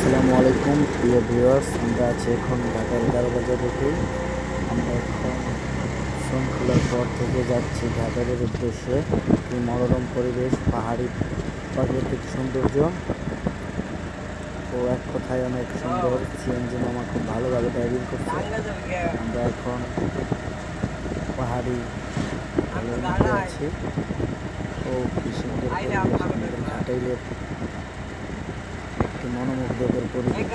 আসসালামু আলাইকুম প্রিয় ভিউয়ার্স, আমরা আছি এখন ঢাকার 11 বাজার রোডে। আমরা এখন শৃঙ্খলার পর থেকে যাচ্ছি ঘাটালের উদ্দেশ্যে। এই মনোরম পরিবেশ, পাহাড়ি প্রাকৃতিক সৌন্দর্য ও এক কথায় অনেক সুন্দর। সিএনজি মামা খুব ভালোভাবে ড্রাইভিং করছে। আমরা এখন পাহাড়ি ঢালের মধ্যে আছি ও কি সুন্দর পরিবেশ, আমাদের ঘাটাইলের একটি মনোমুগ্ধকর পরিবেশ।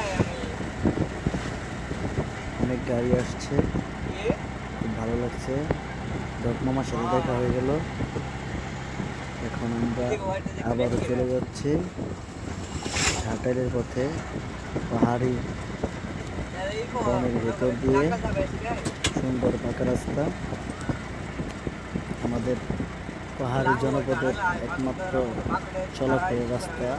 অনেক গাড়ি আসছে, খুব ভালো লাগছে। মামার সাথে দেখা হয়ে গেল। এখন আমরা আবারও চলে যাচ্ছি ঘাটাইলের পথে, পাহাড়ি বনের ভেতর দিয়ে সুন্দর পাকা রাস্তা। আমাদের পাহাড়ি জনপদের একমাত্র চলাফেরার রাস্তা।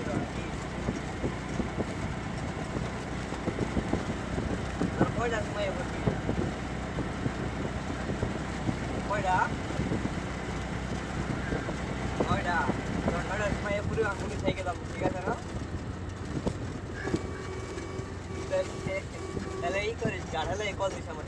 তাহলে এই করিস গাড়ালে কল দিস আমার